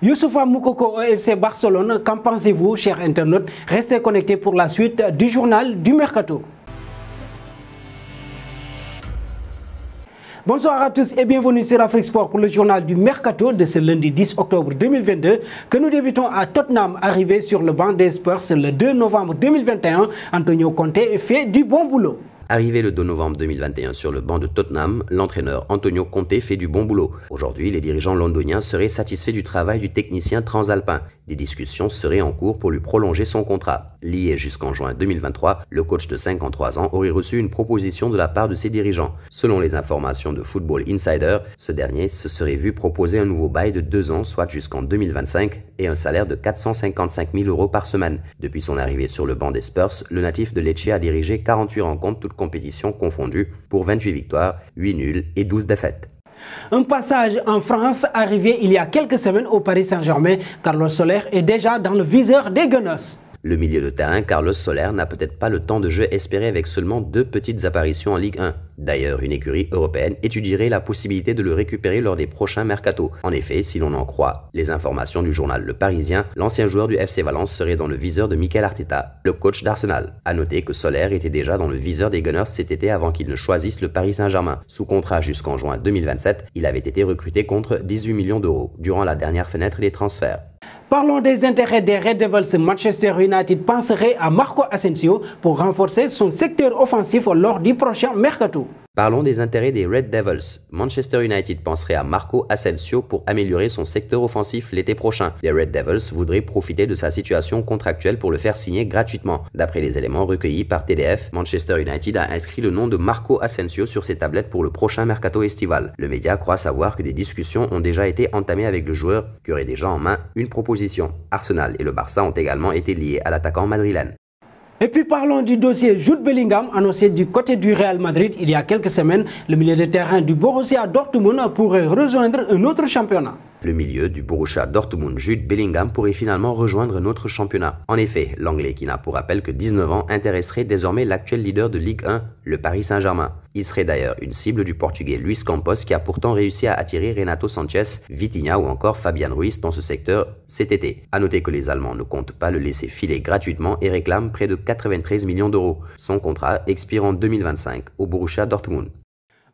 Youssoufa Moukoko au FC Barcelone, qu'en pensez-vous, chers internautes? Restez connectés pour la suite du journal du Mercato. Bonsoir à tous et bienvenue sur Afrique Sport pour le journal du Mercato de ce lundi 10 octobre 2022 que nous débutons à Tottenham, arrivé sur le banc des Spurs le 2 novembre 2021. Antonio Conte fait du bon boulot. Arrivé le 2 novembre 2021 sur le banc de Tottenham, l'entraîneur Antonio Conte fait du bon boulot. Aujourd'hui, les dirigeants londoniens seraient satisfaits du travail du technicien transalpin. Des discussions seraient en cours pour lui prolonger son contrat. Lié jusqu'en juin 2023, le coach de 53 ans aurait reçu une proposition de la part de ses dirigeants. Selon les informations de Football Insider, ce dernier se serait vu proposer un nouveau bail de 2 ans, soit jusqu'en 2025, et un salaire de 455 000 € par semaine. Depuis son arrivée sur le banc des Spurs, le natif de Lecce a dirigé 48 rencontres, toutes compétitions confondues, pour 28 victoires, 8 nuls et 12 défaites. Un passage en France arrivé il y a quelques semaines au Paris Saint-Germain. Carlos Soler est déjà dans le viseur des Gunners. Le milieu de terrain, Carlos Soler, n'a peut-être pas le temps de jeu espéré avec seulement 2 petites apparitions en Ligue 1. D'ailleurs, une écurie européenne étudierait la possibilité de le récupérer lors des prochains mercatos. En effet, si l'on en croit les informations du journal Le Parisien, l'ancien joueur du FC Valence serait dans le viseur de Mikel Arteta, le coach d'Arsenal. A noter que Soler était déjà dans le viseur des Gunners cet été avant qu'il ne choisisse le Paris Saint-Germain. Sous contrat jusqu'en juin 2027, il avait été recruté contre 18 millions € durant la dernière fenêtre des transferts. Parlons des intérêts des Red Devils. Manchester United penserait à Marco Asensio pour renforcer son secteur offensif lors du prochain mercato. Parlons des intérêts des Red Devils. Manchester United penserait à Marco Asensio pour améliorer son secteur offensif l'été prochain. Les Red Devils voudraient profiter de sa situation contractuelle pour le faire signer gratuitement. D'après les éléments recueillis par TDF, Manchester United a inscrit le nom de Marco Asensio sur ses tablettes pour le prochain mercato estival. Le média croit savoir que des discussions ont déjà été entamées avec le joueur qui aurait déjà en main une proposition. Arsenal et le Barça ont également été liés à l'attaquant madrilène. Et puis parlons du dossier Jude Bellingham annoncé du côté du Real Madrid il y a quelques semaines. Le milieu de terrain du Borussia Dortmund pourrait rejoindre un autre championnat. Le milieu du Borussia Dortmund, Jude Bellingham, pourrait finalement rejoindre notre championnat. En effet, l'Anglais, qui n'a pour rappel que 19 ans, intéresserait désormais l'actuel leader de Ligue 1, le Paris Saint-Germain. Il serait d'ailleurs une cible du Portugais Luis Campos, qui a pourtant réussi à attirer Renato Sanchez, Vitinha ou encore Fabian Ruiz dans ce secteur cet été. A noter que les Allemands ne comptent pas le laisser filer gratuitement et réclament près de 93 millions €. Son contrat expire en 2025 au Borussia Dortmund.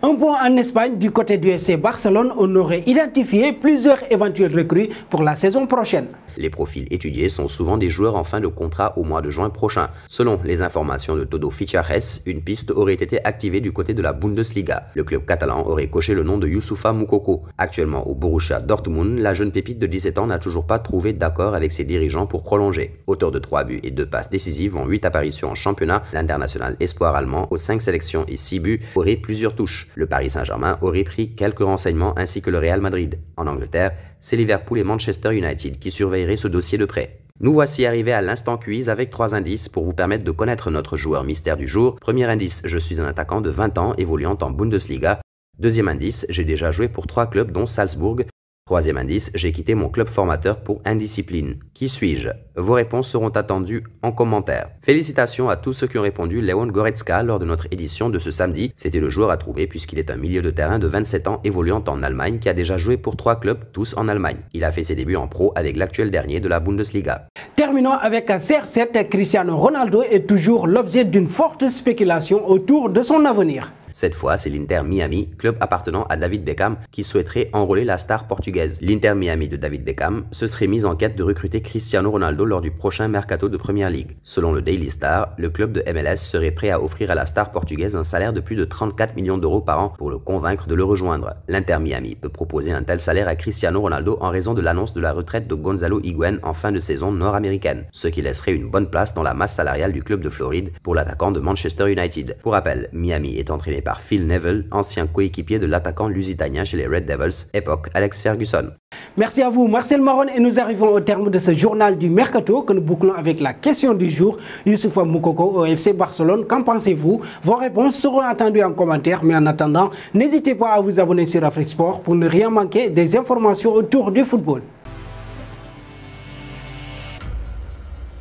Un point en Espagne, du côté du FC Barcelone, on aurait identifié plusieurs éventuels recrues pour la saison prochaine. Les profils étudiés sont souvent des joueurs en fin de contrat au mois de juin prochain. Selon les informations de Todo Fichajes, une piste aurait été activée du côté de la Bundesliga. Le club catalan aurait coché le nom de Youssoufa Moukoko. Actuellement au Borussia Dortmund, la jeune pépite de 17 ans n'a toujours pas trouvé d'accord avec ses dirigeants pour prolonger. Auteur de 3 buts et 2 passes décisives en 8 apparitions en championnat, l'international espoir allemand aux 5 sélections et 6 buts aurait plusieurs touches. Le Paris Saint-Germain aurait pris quelques renseignements ainsi que le Real Madrid. En Angleterre, c'est Liverpool et Manchester United qui surveilleraient ce dossier de près. Nous voici arrivés à l'instant quiz avec 3 indices pour vous permettre de connaître notre joueur mystère du jour. Premier indice, je suis un attaquant de 20 ans évoluant en Bundesliga. Deuxième indice, j'ai déjà joué pour 3 clubs dont Salzbourg. Troisième indice, j'ai quitté mon club formateur pour indiscipline. Qui suis-je? Vos réponses seront attendues en commentaire. Félicitations à tous ceux qui ont répondu Leon Goretzka lors de notre édition de ce samedi. C'était le joueur à trouver puisqu'il est un milieu de terrain de 27 ans évoluant en Allemagne qui a déjà joué pour 3 clubs, tous en Allemagne. Il a fait ses débuts en pro avec l'actuel dernier de la Bundesliga. Terminons avec un CR7. Cristiano Ronaldo est toujours l'objet d'une forte spéculation autour de son avenir. Cette fois, c'est l'Inter Miami, club appartenant à David Beckham, qui souhaiterait enrôler la star portugaise. L'Inter Miami de David Beckham se serait mise en quête de recruter Cristiano Ronaldo lors du prochain mercato de Premier League. Selon le Daily Star, le club de MLS serait prêt à offrir à la star portugaise un salaire de plus de 34 millions € par an pour le convaincre de le rejoindre. L'Inter Miami peut proposer un tel salaire à Cristiano Ronaldo en raison de l'annonce de la retraite de Gonzalo Higuaín en fin de saison nord-américaine, ce qui laisserait une bonne place dans la masse salariale du club de Floride pour l'attaquant de Manchester United. Pour rappel, Miami est entraîné par Phil Neville, ancien coéquipier de l'attaquant lusitanien chez les Red Devils, époque Alex Ferguson. Merci à vous Marcel Maron et nous arrivons au terme de ce journal du Mercato que nous bouclons avec la question du jour. Youssoufa Moukoko au FC Barcelone, qu'en pensez-vous? Vos réponses seront attendues en commentaire, mais en attendant, n'hésitez pas à vous abonner sur Afrique Sport pour ne rien manquer des informations autour du football.